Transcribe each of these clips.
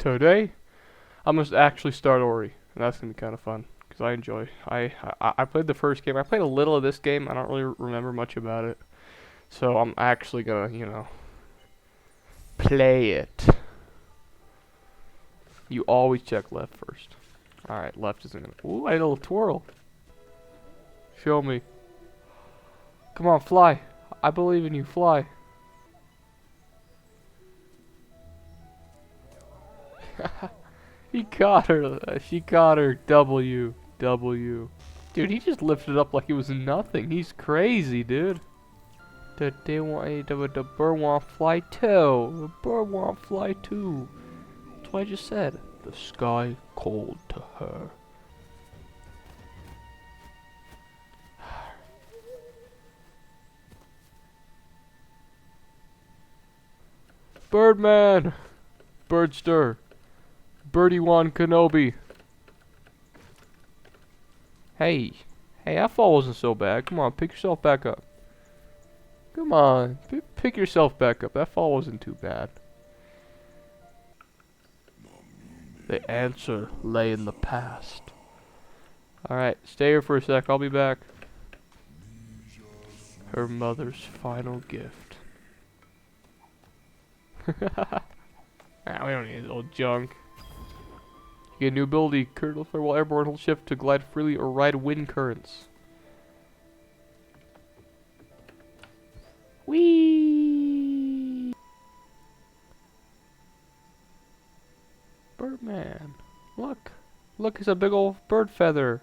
Today, I must actually start Ori, and that's gonna be kind of fun because I enjoy. I played the first game. I played a little of this game. I don't really remember much about it, so I'm actually gonna, play it. You always check left first. All right, left isn't gonna. Ooh, I had a little twirl. Show me. Come on, fly. I believe in you. Fly. He caught her. She caught her. W. W. Dude, he just lifted up like it was nothing. He's crazy, dude. The bird want fly too. The bird want fly too. That's what I just said. The sky cold to her. Birdman! Birdster! Birdie Wan Kenobi! Hey! Hey, that fall wasn't so bad. Come on, pick yourself back up. Come on, pick yourself back up. That fall wasn't too bad. The answer lay in the past. Alright, stay here for a sec. I'll be back. Her mother's final gift. Nah, we don't need this old junk. You get a new ability, Colonel Farewell Airborne, hold shift to glide freely or ride wind currents. Whee! Birdman. Look. Look, it's a big old bird feather.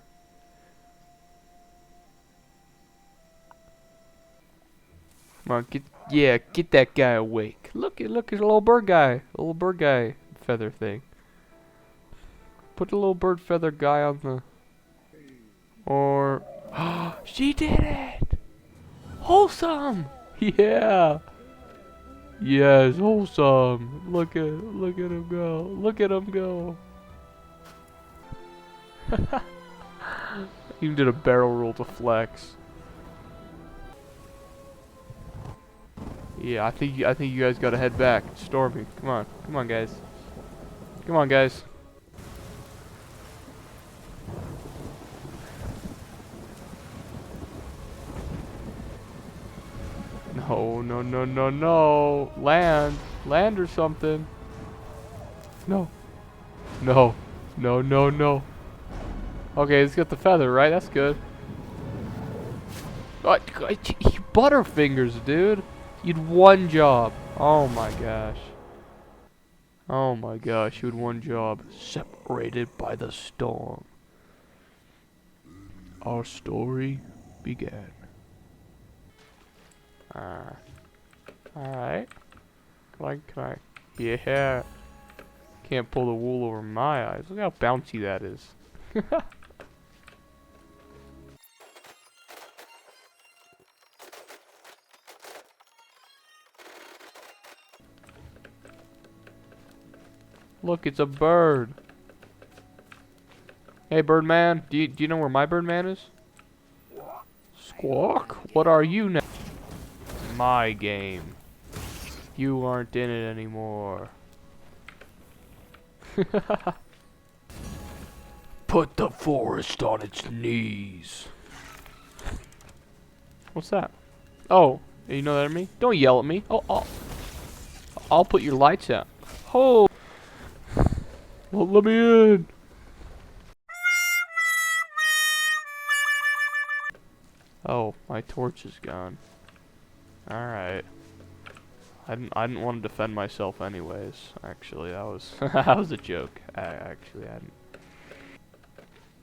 Come on, get that guy awake. Look, there's a little bird guy. A little bird guy feather thing. Put the little bird feather guy on the... Or... She did it! Wholesome! Yeah! Yes, wholesome. Look at him go. Look at him go. Even did a barrel roll to flex. Yeah, I think you guys gotta head back. It's stormy. Come on, guys. Come on, guys. No. Land or something. No. Okay, let's get the feather, right? That's good. Oh, Butterfingers, dude. You'd one job. Oh my gosh. Oh my gosh, you had one job. Separated by the storm. Our story began. Alright. Can I? Yeah. Can't pull the wool over my eyes. Look how bouncy that is. Look, it's a bird. Hey, Birdman. Do you know where my Birdman is? Squawk? What are you now? My game. You aren't in it anymore. Put the forest on its knees. What's that? Oh, you know that at me? Don't yell at me. Oh, I'll put your lights out. Oh. Well, let me in. Oh, my torch is gone. Alright. I didn't want to defend myself anyways. Actually, that was that was a joke. I didn't.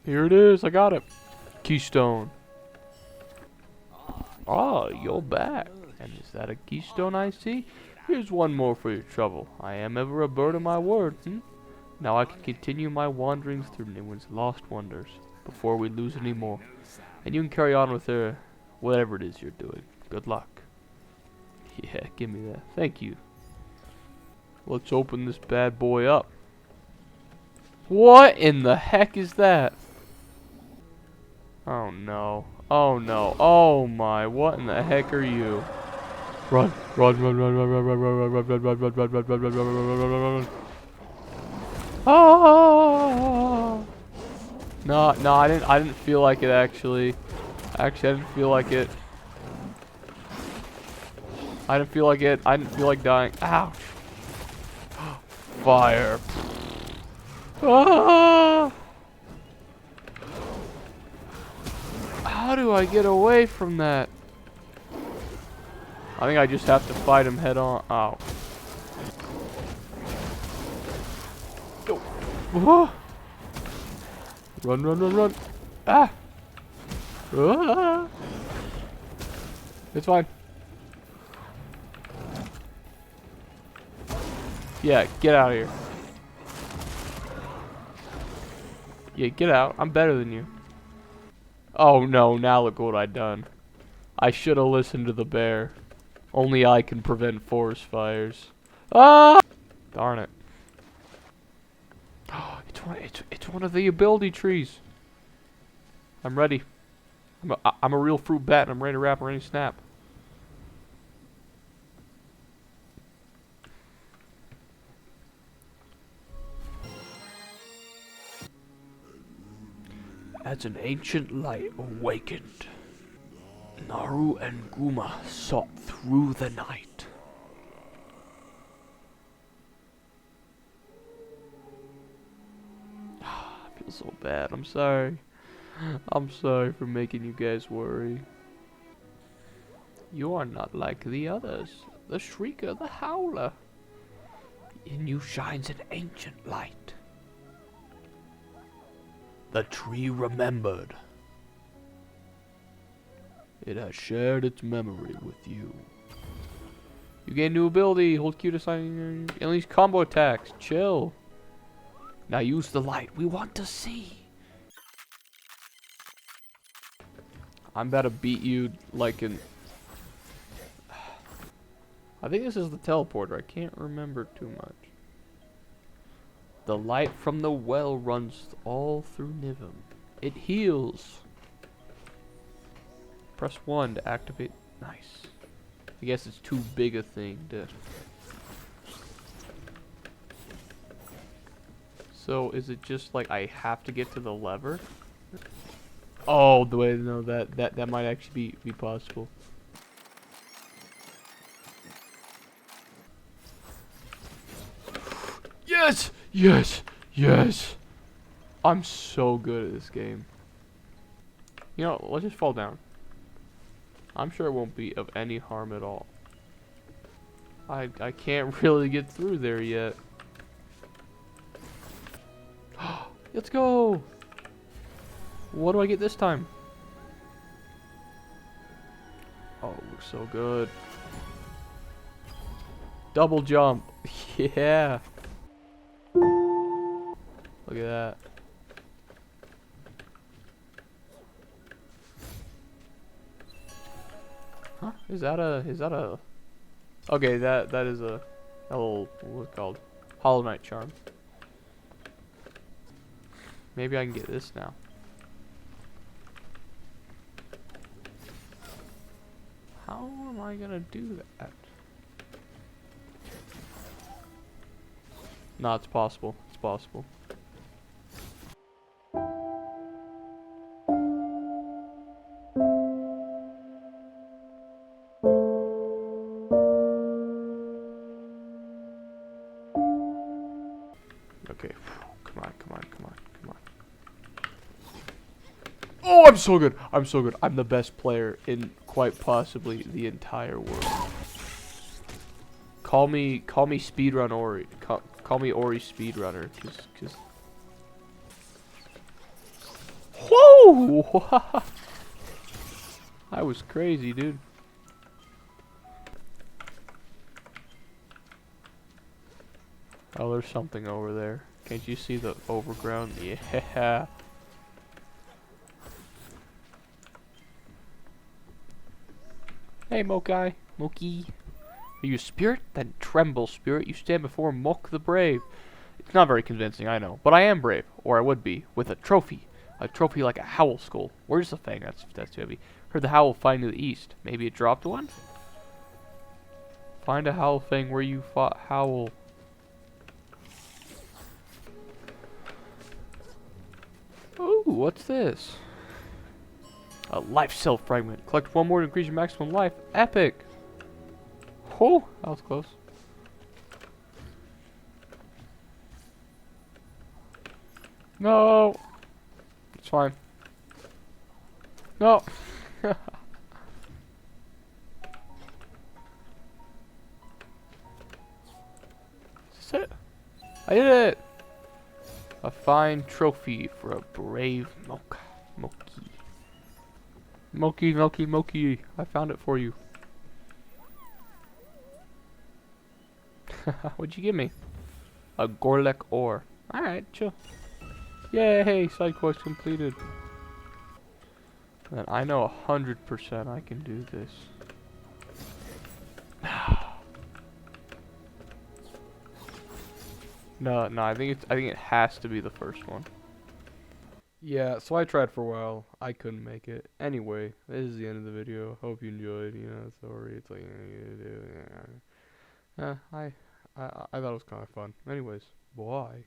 Here it is. I got it. Keystone. Oh, you're back. And is that a keystone I see? Here's one more for your trouble. I am ever a bird of my word. Now I can continue my wanderings through Newman's lost wonders before we lose any more. And you can carry on with whatever it is you're doing. Good luck. Yeah, give me that. Thank you. Let's open this bad boy up. What in the heck is that? Oh no. Oh no. Oh my. What in the heck are you? Run. Oh! No, no, I didn't feel like it actually. Actually, I didn't feel like it. I didn't feel like it. I didn't feel like dying. Ouch! Fire! Ah! How do I get away from that? I think I just have to fight him head on. Ow. Go. Ah! Run, run, run, run. Ah! Ah! It's fine. Yeah, get out of here. Yeah, get out. I'm better than you. Oh no, now look what I done. I should have listened to the bear. Only I can prevent forest fires. Ah! Darn it. It's one of the ability trees. I'm ready. I'm a real fruit bat and I'm ready to wrap or any snap. As an ancient light awakened, Naru and Guma sought through the night. I feel so bad. I'm sorry. I'm sorry for making you guys worry. You are not like the others. The Shrieker, the Howler. In you shines an ancient light. The tree remembered. It has shared its memory with you. You gain new ability. Hold Q to sign. Unleash combo attacks. Chill. Now use the light. We want to see. I'm about to beat you like in... I think this is the teleporter. I can't remember too much. The light from the well runs all through Nivum. It heals. Press 1 to activate. Nice. I guess it's too big a thing to... So is it just like I have to get to the lever? Oh, the way no that might actually be possible. Yes! Yes! Yes! I'm so good at this game. You know, let's just fall down. I'm sure it won't be of any harm at all. I can't really get through there yet. Let's go! What do I get this time? Oh, it looks so good. Double jump. Yeah. Look at that. Huh? Is that a okay, that is a little, what's it called? Hollow Knight charm. Maybe I can get this now. How am I gonna do that? No, it's possible. It's possible. Okay. Come on, come on, come on, come on. Oh, I'm so good. I'm so good. I'm the best player in quite possibly the entire world. Call me speedrun Ori. Call me Ori speedrunner, cause. Whoa! I was crazy, dude. Oh, there's something over there. Can't you see the overground? Yeah. Hey, Mokai. Moki. Are you a spirit? Then tremble, spirit. You stand before Mok the Brave. It's not very convincing, I know. But I am brave. Or I would be. With a trophy. A trophy like a howl skull. Where's the fang? That's too heavy. Heard the howl flying to the east. Maybe it dropped one? Find a howl fang where you fought howl. what's this? A life cell fragment. Collect one more to increase your maximum life. Epic. Oh, that was close. No. It's fine. No. Is this it? I did it. A fine trophy for a brave Moki. Moki. I found it for you. What'd you give me? A Gorlek ore. Alright, chill. Yay, side quest completed. And I know 100% I can do this. No, I think it has to be the first one. Yeah, so I tried for a while. I couldn't make it. Anyway, this is the end of the video. Hope you enjoyed. You know, sorry, it's like I thought it was kind of fun. Anyways, bye.